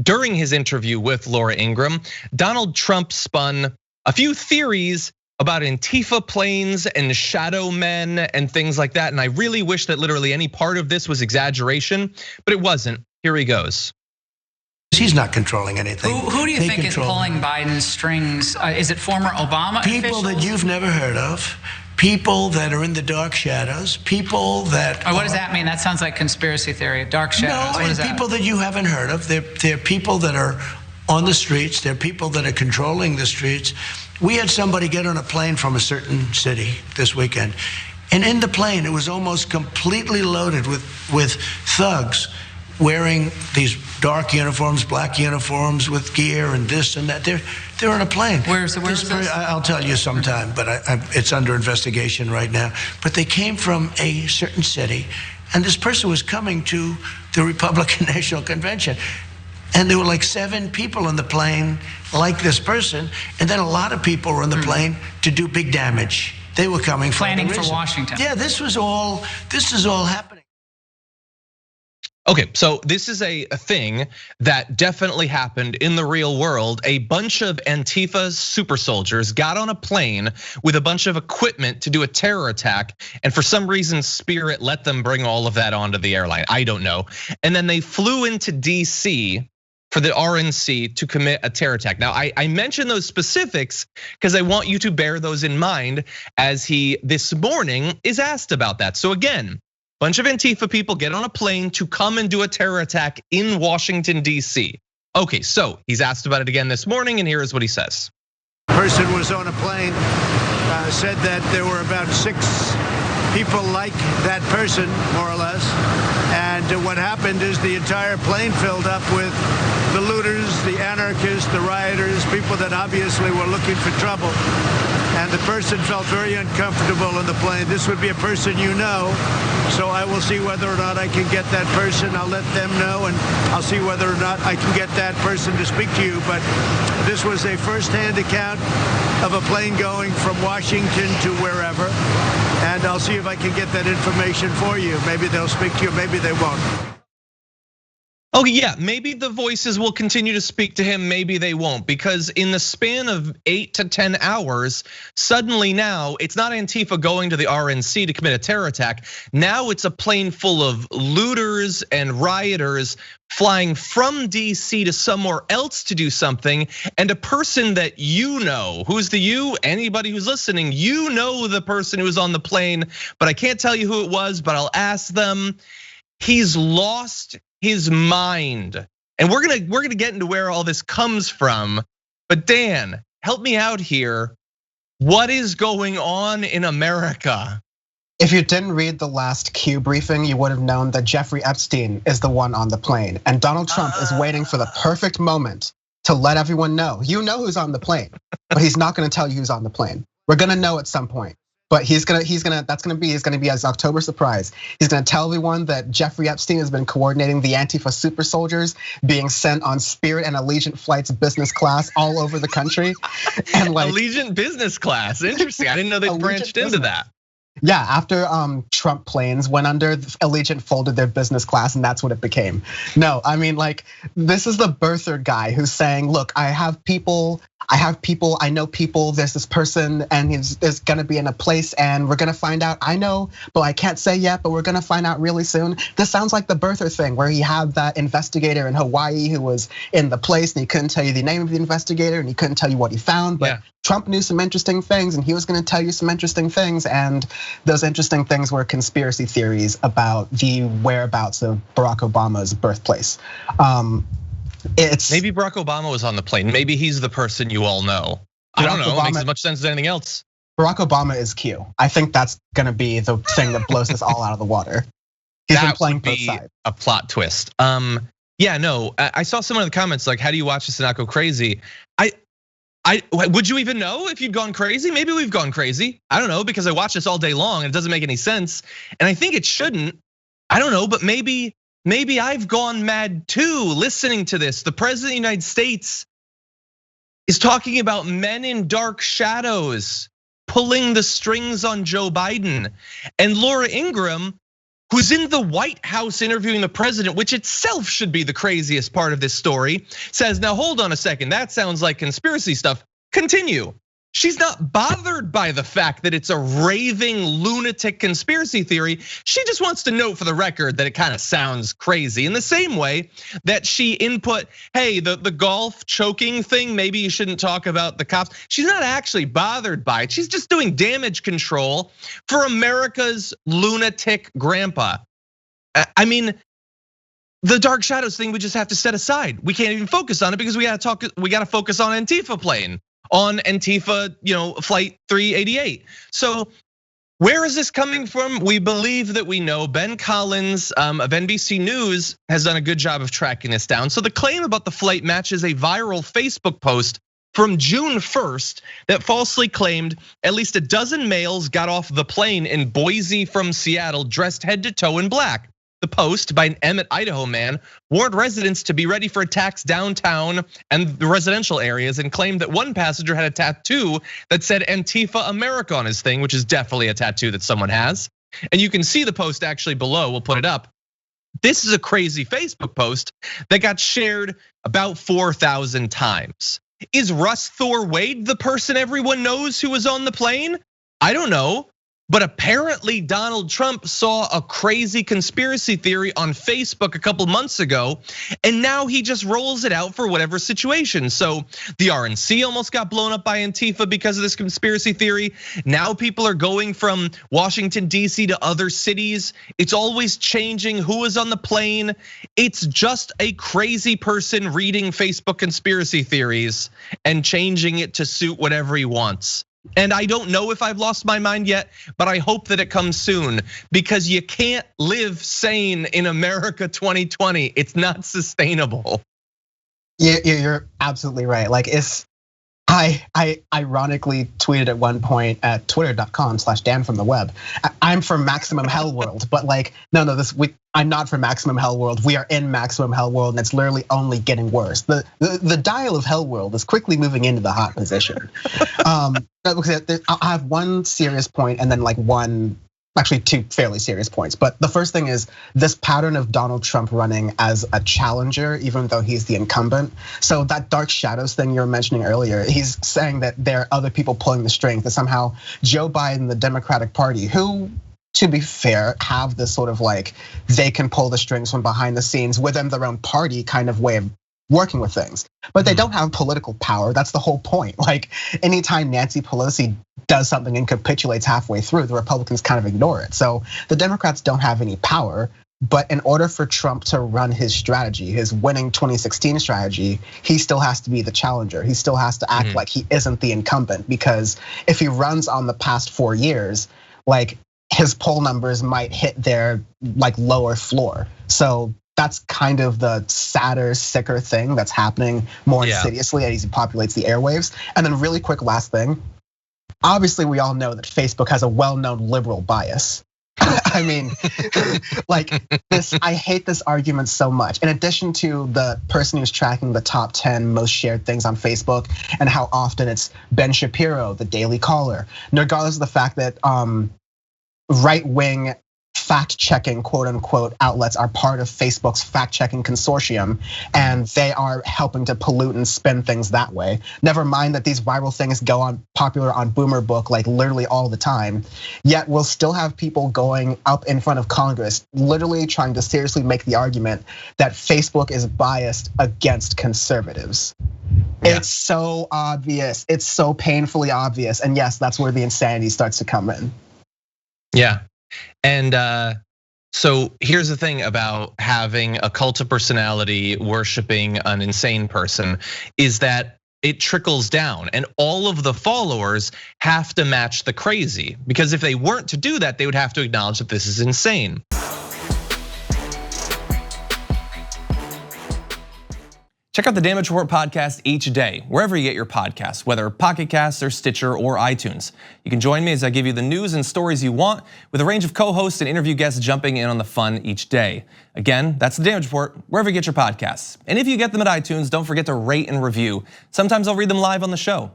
during his interview with Laura Ingraham, Donald Trump spun a few theories about Antifa planes and shadow men and things like that. And I really wish that literally any part of this was exaggeration, but it wasn't. Here he goes. He's not controlling anything. Who do you think is pulling Biden's strings? Is it former Obama people officials? That you've never heard of, people that are in the dark shadows, people that. What does that mean? That sounds like conspiracy theory. Dark shadows. No, and people that you haven't heard of. They're people that are on the streets. They're people that are controlling the streets. We had somebody get on a plane from a certain city this weekend, and in the plane it was almost completely loaded with thugs wearing these dark uniforms, black uniforms with gear and this and that. They're on a plane. Where's this? I'll tell you sometime, but it's under investigation right now. But they came from a certain city, and this person was coming to the Republican National Convention. And there were like 7 people on the plane like this person, and then a lot of people were on the plane to do big damage. They were coming for planning for Washington. Yeah, this is all happening. Okay, so this is a thing that definitely happened in the real world. A bunch of Antifa super soldiers got on a plane with a bunch of equipment to do a terror attack. And for some reason, Spirit let them bring all of that onto the airline. I don't know. And then they flew into DC for the RNC to commit a terror attack. Now, I mention those specifics because I want you to bear those in mind as he this morning is asked about that. So again, bunch of Antifa people get on a plane to come and do a terror attack in Washington, DC. Okay, so he's asked about it again this morning, and here is what he says. Person was on a plane, said that there were about 6 people like that person, more or less. And what happened is the entire plane filled up with the looters, the anarchists, the rioters, people that obviously were looking for trouble. And the person felt very uncomfortable on the plane. This would be a person you know, so I will see whether or not I can get that person. I'll let them know, and I'll see whether or not I can get that person to speak to you. But this was a first-hand account of a plane going from Washington to wherever, and I'll see if I can get that information for you. Maybe they'll speak to you, maybe they won't. Oh yeah, maybe the voices will continue to speak to him, maybe they won't, because in the span of 8 to 10 hours, suddenly now it's not Antifa going to the RNC to commit a terror attack. Now it's a plane full of looters and rioters flying from DC to somewhere else to do something, and a person that you know, who's the you? Anybody who's listening, you know the person who was on the plane, but I can't tell you who it was, but I'll ask them. He's lost his mind. And we're gonna get into where all this comes from. But Dan, help me out here. What is going on in America? If you didn't read the last Q briefing, you would have known that Jeffrey Epstein is the one on the plane. And Donald Trump is waiting for the perfect moment to let everyone know. You know who's on the plane, but he's not gonna tell you who's on the plane. We're gonna know at some point. But he's gonna be his October surprise. He's gonna tell everyone that Jeffrey Epstein has been coordinating the Antifa super soldiers being sent on Spirit and Allegiant flights business class all over the country. And like Allegiant business class, interesting. I didn't know they branched into that. Yeah, after Trump planes went under, Allegiant folded their business class, and that's what it became. No, I mean, like, this is the birther guy who's saying, look, I have people, I know people, there's this person, and there's gonna be in a place, and we're gonna find out. I know, but I can't say yet, but we're gonna find out really soon. This sounds like the birther thing, where he had that investigator in Hawaii who was in the place, and he couldn't tell you the name of the investigator, and he couldn't tell you what he found, but Trump knew some interesting things, and he was gonna tell you some interesting things, and those interesting things were conspiracy theories about the whereabouts of Barack Obama's birthplace. Maybe Barack Obama was on the plane. Maybe he's the person you all know. I don't know. It makes as much sense as anything else. Barack Obama is Q. I think that's gonna be the thing that blows this all out of the water. He's been playing both sides. A plot twist. Yeah, no. I saw someone in the comments like, "How do you watch this and not go crazy?" Would you even know if you'd gone crazy? Maybe we've gone crazy. I don't know, because I watch this all day long and it doesn't make any sense. And I think it shouldn't. I don't know, but maybe I've gone mad too listening to this. The president of the United States is talking about men in dark shadows pulling the strings on Joe Biden. And Laura Ingraham who's in the White House interviewing the president, which itself should be the craziest part of this story, says, now hold on a second, that sounds like conspiracy stuff. Continue. She's not bothered by the fact that it's a raving lunatic conspiracy theory. She just wants to note for the record that it kind of sounds crazy. In the same way that she input, hey, the golf choking thing, maybe you shouldn't talk about the cops. She's not actually bothered by it. She's just doing damage control for America's lunatic grandpa. I mean, the dark shadows thing we just have to set aside. We can't even focus on it because we gotta focus on Antifa plane. On Antifa, flight 388. So where is this coming from? We believe that we know. Ben Collins of NBC News has done a good job of tracking this down. So the claim about the flight matches a viral Facebook post from June 1st that falsely claimed at least a dozen males got off the plane in Boise from Seattle dressed head to toe in black. The post by an Emmett, Idaho man warned residents to be ready for attacks downtown and the residential areas and claimed that one passenger had a tattoo that said Antifa America on his thing, which is definitely a tattoo that someone has. And you can see the post actually below, we'll put it up. This is a crazy Facebook post that got shared about 4,000 times. Is Russ Thor Wade the person everyone knows who was on the plane? I don't know. But apparently Donald Trump saw a crazy conspiracy theory on Facebook a couple months ago, and now he just rolls it out for whatever situation. So the RNC almost got blown up by Antifa because of this conspiracy theory. Now people are going from Washington, D.C. to other cities. It's always changing who is on the plane. It's just a crazy person reading Facebook conspiracy theories and changing it to suit whatever he wants. And I don't know if I've lost my mind yet, but I hope that it comes soon because you can't live sane in America 2020. It's not sustainable. Yeah, you're absolutely right. Like I ironically tweeted at one point at twitter.com/Dan from the web. I'm for maximum hell world, but like, no, I'm not for maximum hell world. We are in maximum hell world, and it's literally only getting worse. The dial of hell world is quickly moving into the hot position. I have one serious point and then actually two fairly serious points. But the first thing is this pattern of Donald Trump running as a challenger, even though he's the incumbent. So that dark shadows thing you were mentioning earlier, he's saying that there are other people pulling the strings, that somehow Joe Biden, the Democratic Party, who, to be fair, have this sort of like, they can pull the strings from behind the scenes within their own party kind of way of working with things, but they don't have political power. That's the whole point. Like anytime Nancy Pelosi does something and capitulates halfway through, the Republicans kind of ignore it. So the Democrats don't have any power, but in order for Trump to run his strategy, his winning 2016 strategy, he still has to be the challenger. He still has to act like he isn't the incumbent, because if he runs on the past 4 years, like his poll numbers might hit their like lower floor. So that's kind of the sadder, sicker thing that's happening more insidiously as he populates the airwaves. And then really quick last thing. Obviously, we all know that Facebook has a well-known liberal bias. I mean, like this, I hate this argument so much. In addition to the person who's tracking the top 10 most shared things on Facebook and how often it's Ben Shapiro, the Daily Caller, regardless of the fact that right-wing fact-checking, quote unquote, outlets are part of Facebook's fact-checking consortium, and they are helping to pollute and spin things that way. Never mind that these viral things go on popular on Boomer Book like literally all the time. Yet we'll still have people going up in front of Congress, literally trying to seriously make the argument that Facebook is biased against conservatives. Yeah. It's so obvious. It's so painfully obvious. And yes, that's where the insanity starts to come in. Yeah. And so here's the thing about having a cult of personality worshiping an insane person is that it trickles down, and all of the followers have to match the crazy, because if they weren't to do that, they would have to acknowledge that this is insane. Check out the Damage Report podcast each day, wherever you get your podcasts, whether Pocket Casts or Stitcher or iTunes. You can join me as I give you the news and stories you want, with a range of co-hosts and interview guests jumping in on the fun each day. Again, that's the Damage Report, wherever you get your podcasts. And if you get them at iTunes, don't forget to rate and review. Sometimes I'll read them live on the show.